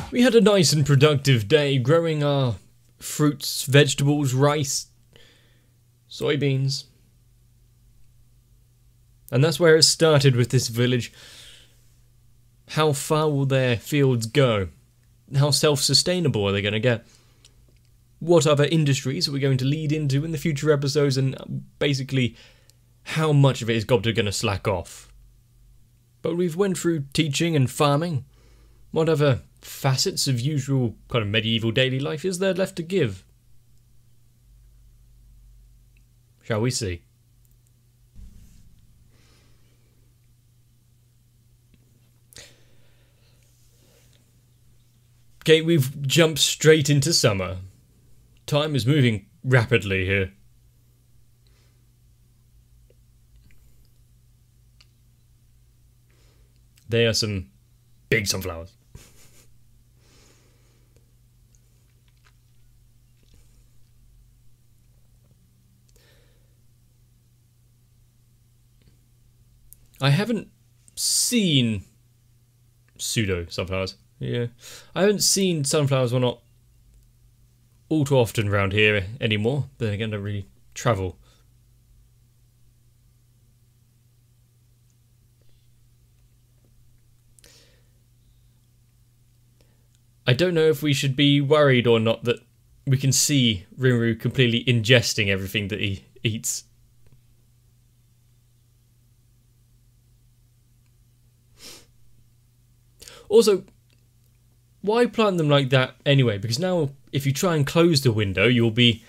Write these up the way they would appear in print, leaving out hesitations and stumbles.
We had a nice and productive day growing our fruits, vegetables, rice, soybeans. And that's where it started with this village. How far will their fields go? How self-sustainable are they going to get? What other industries are we going to lead into in the future episodes? And basically, how much of it is Gobter going to slack off? But we've went through teaching and farming. What other facets of usual kind of medieval daily life is there left to give? Shall we see? Okay, we've jumped straight into summer. Time is moving rapidly here. They are some big sunflowers. I haven't seen pseudo sunflowers. Yeah, I haven't seen sunflowers or not all too often around here anymore. But then again, I don't really travel. I don't know if we should be worried or not that we can see Rimuru completely ingesting everything that he eats. Also, why plant them like that anyway? Because now, if you try and close the window, you'll be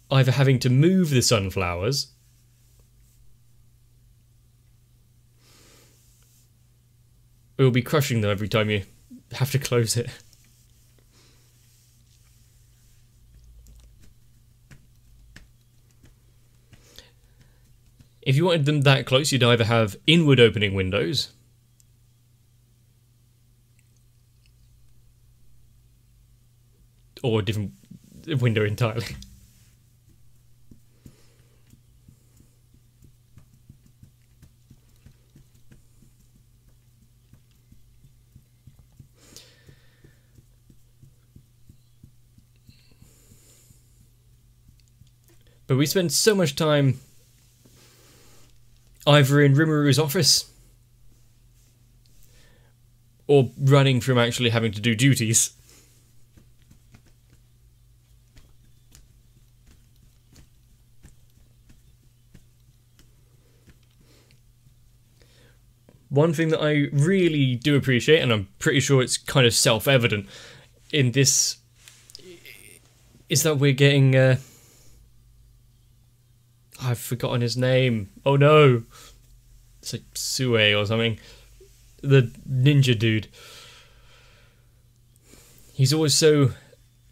either having to move the sunflowers or you'll be crushing them every time you have to close it. If you wanted them that close, you'd either have inward opening windows or a different window entirely. But we spend so much time either in Rimuru's office or running from actually having to do duties. One thing that I really do appreciate, and I'm pretty sure it's kind of self-evident in this, is that we're getting... I've forgotten his name. Oh no! It's like Sue or something. The ninja dude. He's always so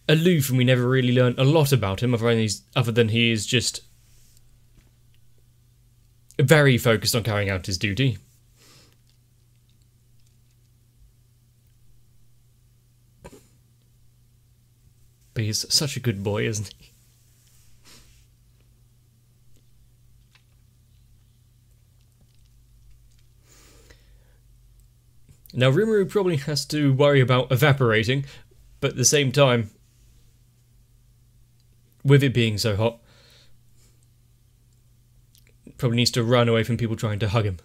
aloof and we never really learn a lot about him other than he is just very focused on carrying out his duty. But he's such a good boy, isn't he? Now, Rimuru probably has to worry about evaporating, but at the same time, with it being so hot, probably needs to run away from people trying to hug him.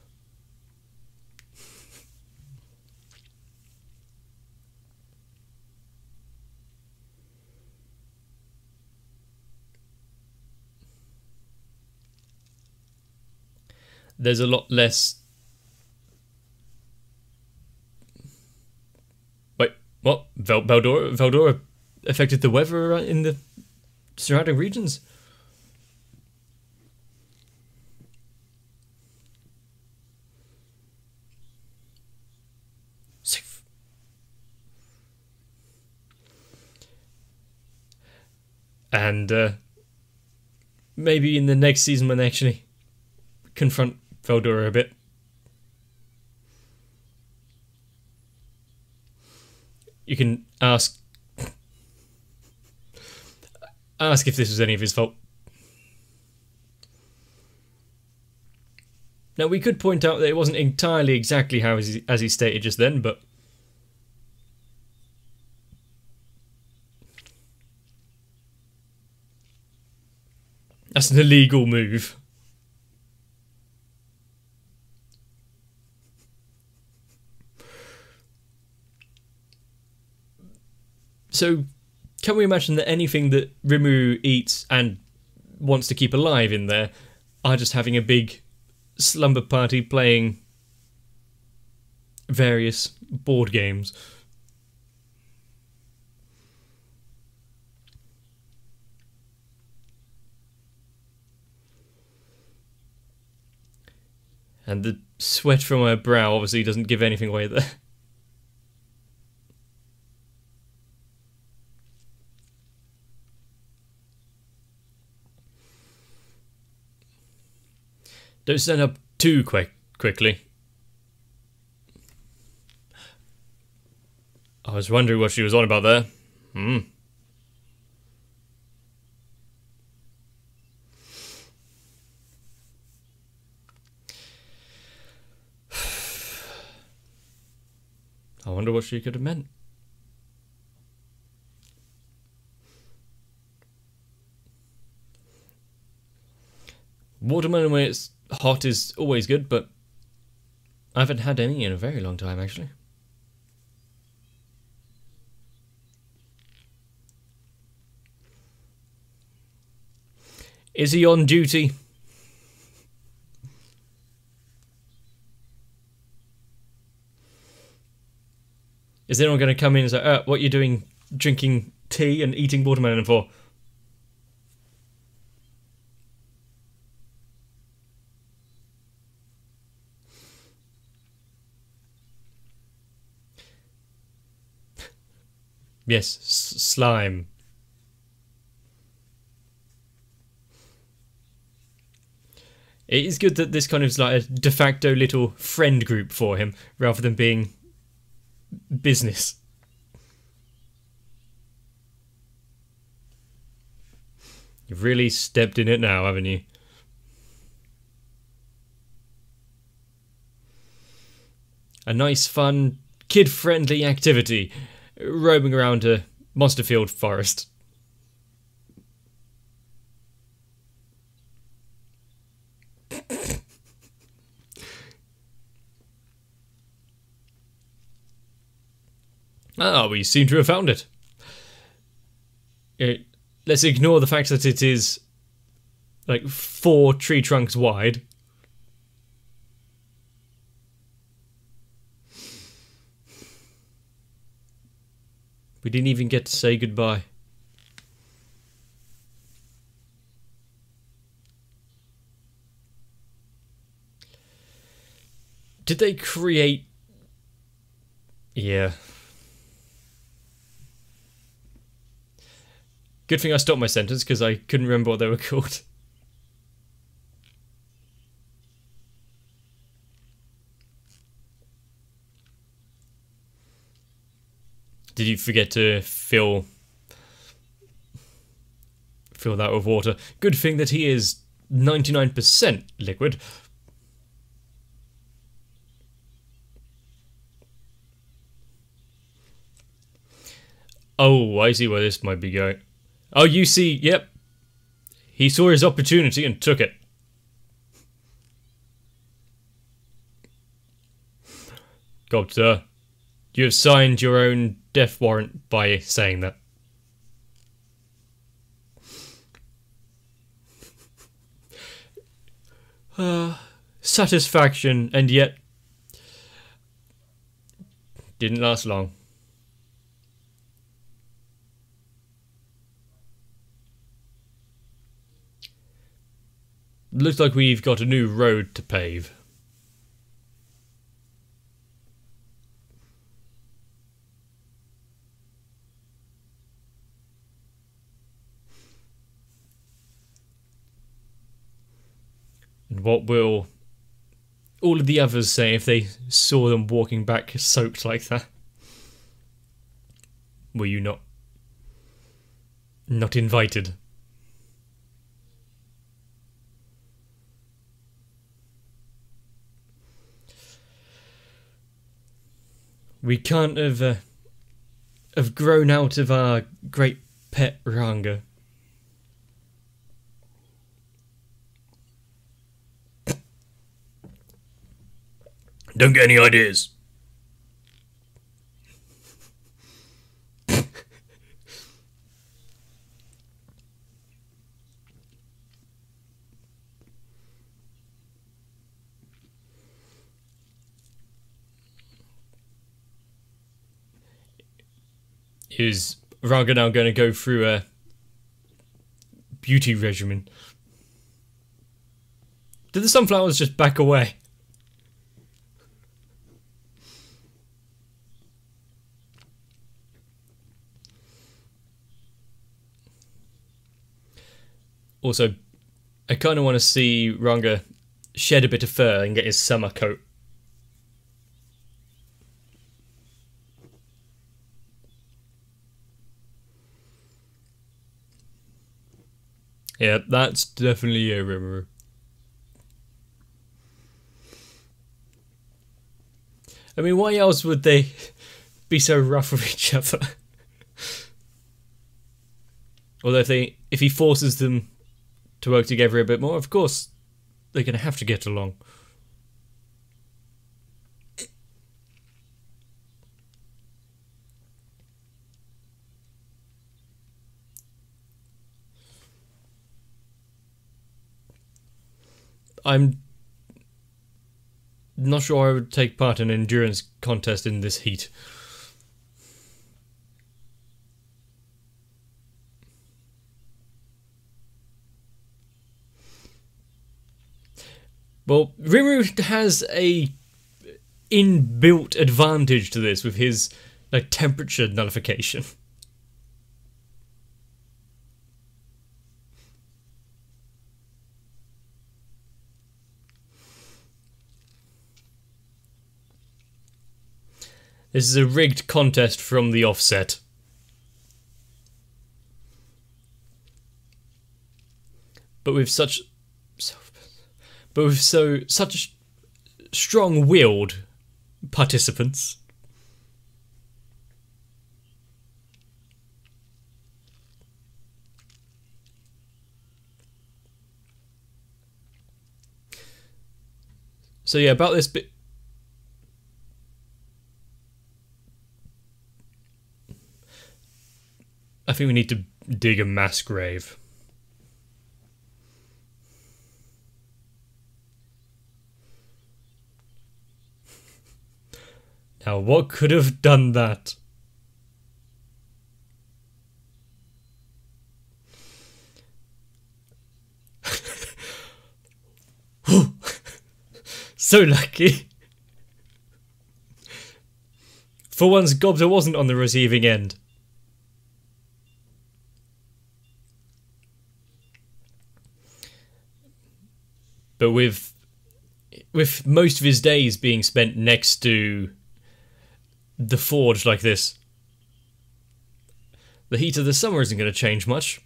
There's a lot less... Wait, what? Veldora affected the weather in the surrounding regions? Safe. And maybe in the next season when they actually confront Veldora a bit, you can ask if this was any of his fault. Now, we could point out that it wasn't entirely exactly how as he stated just then, but That's an illegal move. So, can we imagine that anything that Rimuru eats and wants to keep alive in there are just having a big slumber party playing various board games? And the sweat from her brow obviously doesn't give anything away there. Don't stand up too quickly. I was wondering what she was on about there. I wonder what she could have meant. Watermelon when it's hot is always good, but I haven't had any in a very long time, actually. Is he on duty? Is anyone going to come in and say, what are you doing drinking tea and eating watermelon for? Yes, slime. It is good that this kind of is like a de facto little friend group for him, rather than being business. You've really stepped in it now, haven't you? A nice, fun, kid-friendly activity, roaming around a monster-filled forest. Ah, we seem to have found it. Let's ignore the fact that it is like 4 tree trunks wide. We didn't even get to say goodbye. Did they create... Yeah. Good thing I stopped my sentence, because I couldn't remember what they were called. Did you forget to fill that with water? Good thing that he is 99% liquid. Oh, I see where this might be going. Oh, you see, yep. He saw his opportunity and took it. God, sir. You have signed your own death warrant by saying that. Satisfaction, and yet didn't last long. Looks like we've got a new road to pave. And what will all of the others say if they saw them walking back soaked like that? Were you not invited? We can't have grown out of our great pet Ranga. Don't get any ideas. Is Raga now going to go through a beauty regimen? Did the sunflowers just back away? Also, I kind of want to see Ranga shed a bit of fur and get his summer coat. Yeah, that's definitely a Rimuru. I mean, why else would they be so rough with each other? Although if he forces them to work together a bit more, of course they're going to have to get along. I'm not sure I would take part in an endurance contest in this heat. Well, Rimuru has a inbuilt advantage to this with his temperature nullification. This is a rigged contest from the offset. But with such strong-willed participants. So yeah, about this bit. I think we need to dig a mass grave. Now, what could have done that? So lucky. For once, Gobza wasn't on the receiving end. But with most of his days being spent next to the forge like this, the heat of the summer isn't going to change much.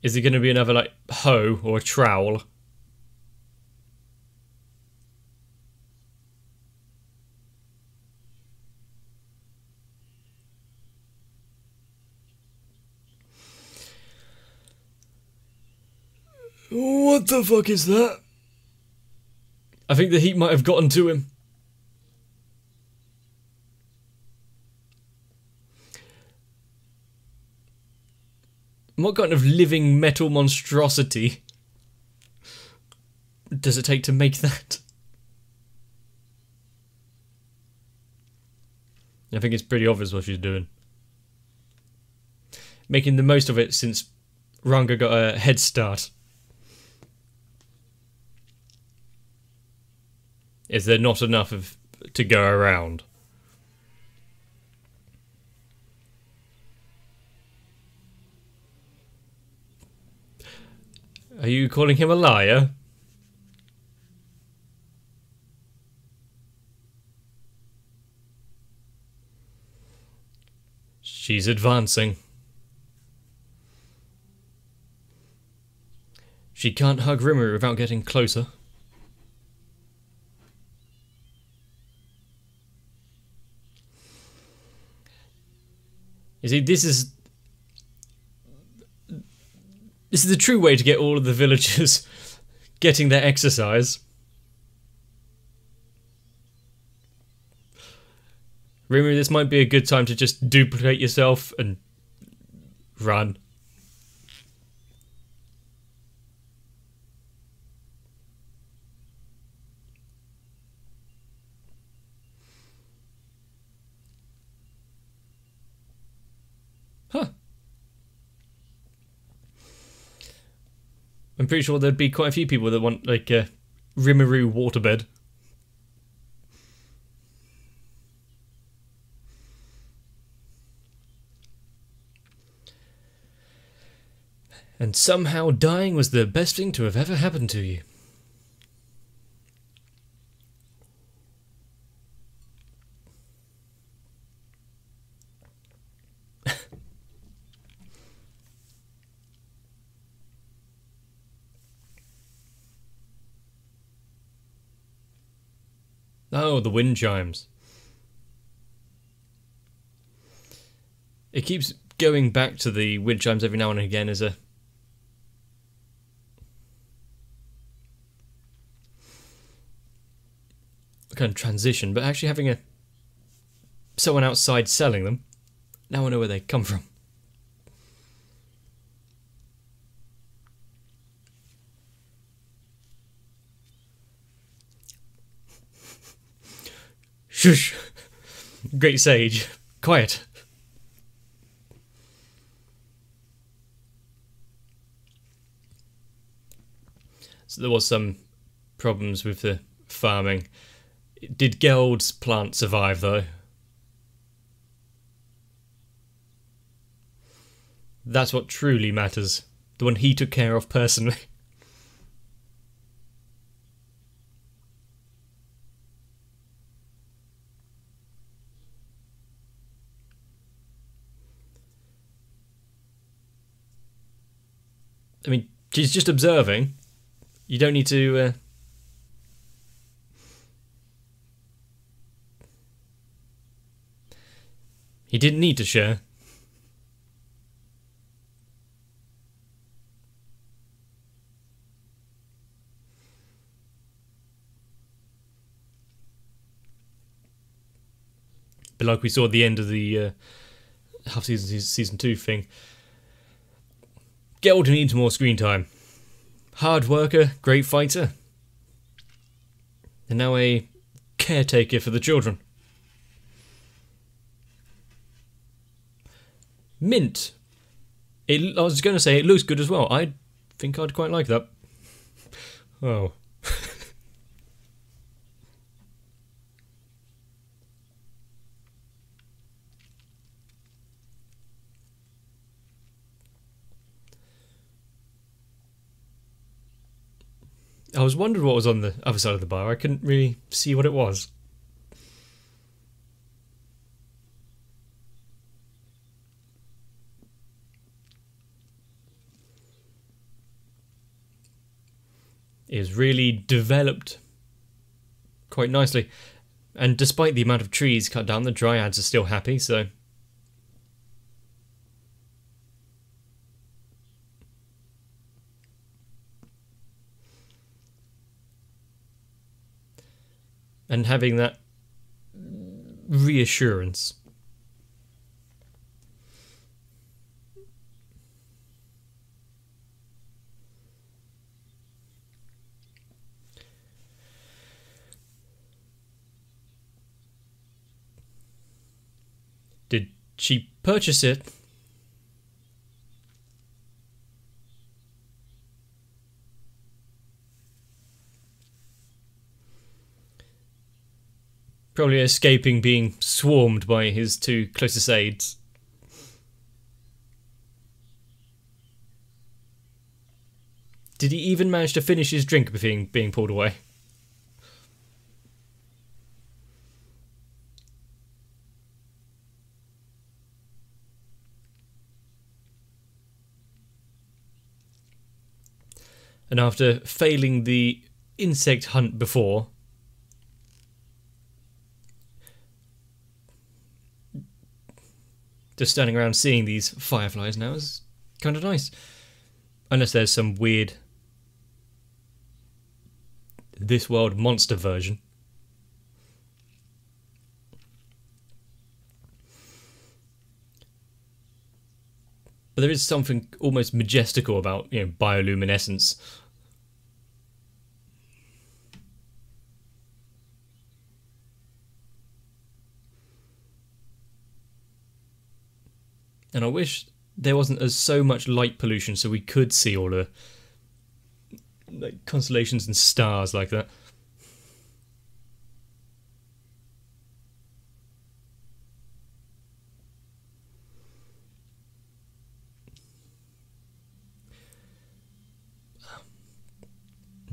Is it going to be another hoe or a trowel? What the fuck is that? I think the heat might have gotten to him. What kind of living metal monstrosity does it take to make that? I think it's pretty obvious what she's doing. Making the most of it since Ranga got a head start. Is there not enough to go around? Are you calling him a liar? She's advancing. She can't hug Rimuru without getting closer. You see, this is the true way to get all of the villagers getting their exercise. Remember, this might be a good time to just duplicate yourself and run. Huh. I'm pretty sure there'd be quite a few people that want, like, a Rimuru waterbed. And somehow dying was the best thing to have ever happened to you. Oh, the wind chimes. It keeps going back to the wind chimes every now and again as a kind of transition, but actually having someone outside selling them, now I know where they come from. Shush! Great sage. Quiet. So there was some problems with the farming. Did Geld's plant survive, though? That's what truly matters. The one he took care of personally. I mean, she's just observing. You don't need to... He didn't need to share. But like we saw at the end of the half season 2 thing, Geld needs more screen time. Hard worker, great fighter, and now a caretaker for the children. Mint. I was going to say it looks good as well. I think I'd quite like that. Oh. I was wondering what was on the other side of the bar. I couldn't really see what it was. It was really developed quite nicely. And despite the amount of trees cut down, the dryads are still happy, so... And having that reassurance. Did she purchase it? Probably escaping being swarmed by his two closest aides. Did he even manage to finish his drink before being pulled away? And after failing the insect hunt before, just standing around seeing these fireflies now is kind of nice. Unless there's some weird this world monster version. But there is something almost majestical about, you know, bioluminescence. And I wish there wasn't as so much light pollution so we could see all the like constellations and stars like that.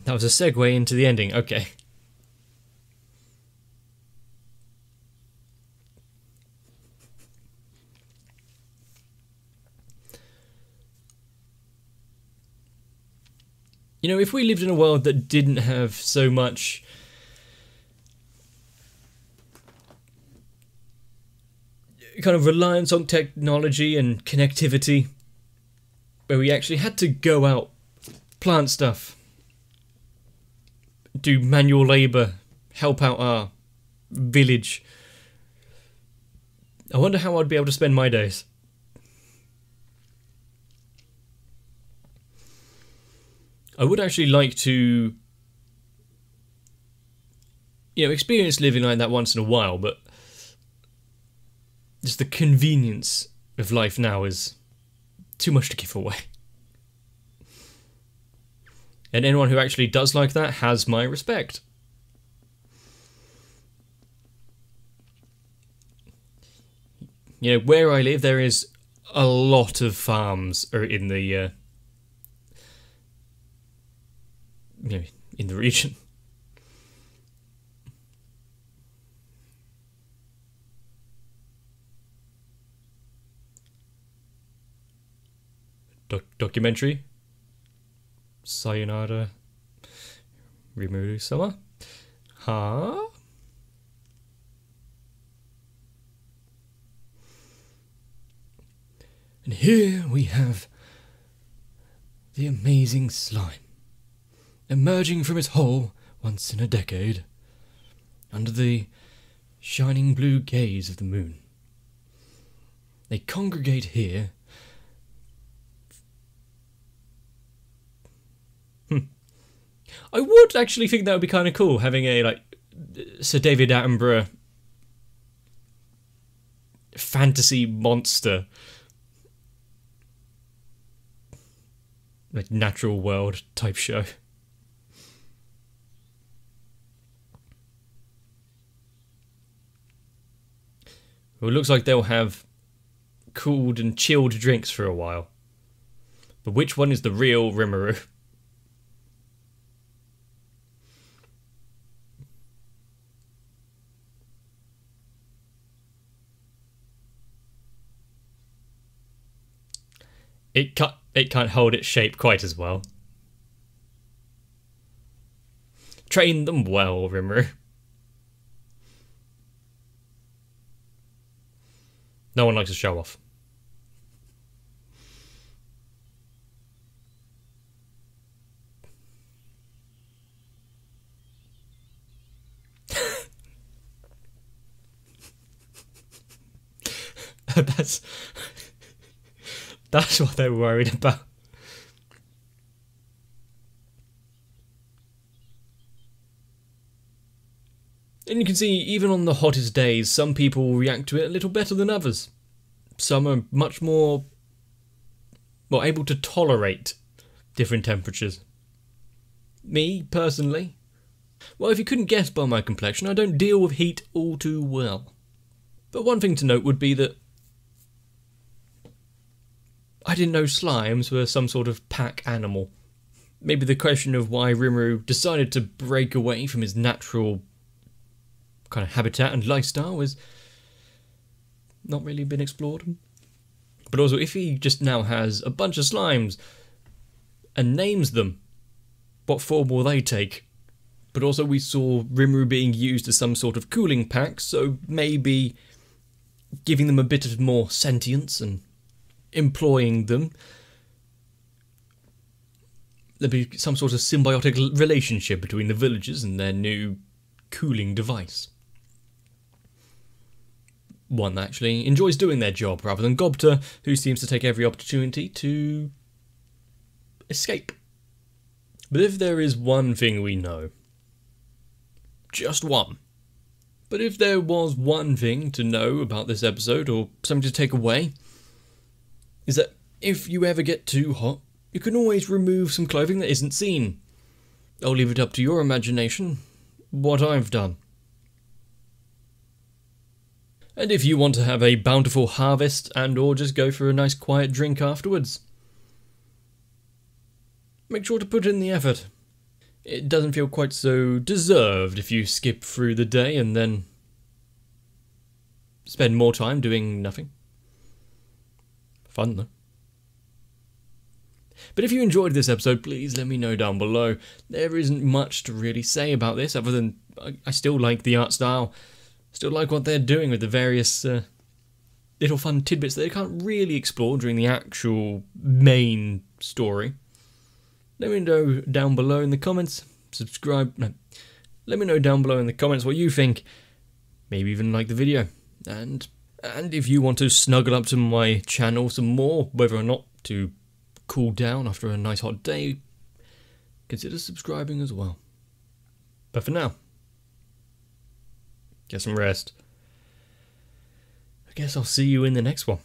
That was a segue into the ending, okay. You know, if we lived in a world that didn't have so much kind of reliance on technology and connectivity, where we actually had to go out, plant stuff, do manual labour, help out our village, I wonder how I'd be able to spend my days. I would actually like to, you know, experience living like that once in a while, but just the convenience of life now is too much to give away. And anyone who actually does like that has my respect. You know, where I live, there is a lot of farms in the you know, in the region. Documentary. Sayonara Rimuru-sama? Huh? And here we have the amazing slime, emerging from its hole once in a decade, under the shining blue gaze of the moon. They congregate here. I would actually think that would be kind of cool, having a, like, Sir David Attenborough fantasy monster, like, natural world type show. Well, it looks like they'll have cooled and chilled drinks for a while. But which one is the real Rimuru? It can't hold its shape quite as well. Train them well, Rimuru. No one likes to show off. That's what they were worried about. And you can see, even on the hottest days, some people react to it a little better than others. Some are much more, well, able to tolerate different temperatures. Me, personally, well, if you couldn't guess by my complexion, I don't deal with heat all too well. But one thing to note would be that I didn't know slimes were some sort of pack animal. Maybe the question of why Rimuru decided to break away from his natural kind of habitat and lifestyle has not really been explored. But also, if he just now has a bunch of slimes and names them, what form will they take? But also, we saw Rimuru being used as some sort of cooling pack, so maybe giving them a bit of more sentience and employing them. There'll be some sort of symbiotic relationship between the villagers and their new cooling device. One that actually enjoys doing their job, rather than Gobta, who seems to take every opportunity to escape. But if there is one thing we know, just one, but if there was one thing to know about this episode, or something to take away, is that if you ever get too hot, you can always remove some clothing that isn't seen. I'll leave it up to your imagination what I've done. And if you want to have a bountiful harvest and or just go for a nice quiet drink afterwards, make sure to put in the effort. It doesn't feel quite so deserved if you skip through the day and then spend more time doing nothing. Fun though. But if you enjoyed this episode, please let me know down below. There isn't much to really say about this other than I still like the art style. Still like what they're doing with the various little fun tidbits that they can't really explore during the actual main story. Let me know down below in the comments. Let me know down below in the comments what you think. Maybe even like the video. And if you want to snuggle up to my channel some more, whether or not to cool down after a nice hot day, consider subscribing as well. But for now, get some rest. I guess I'll see you in the next one.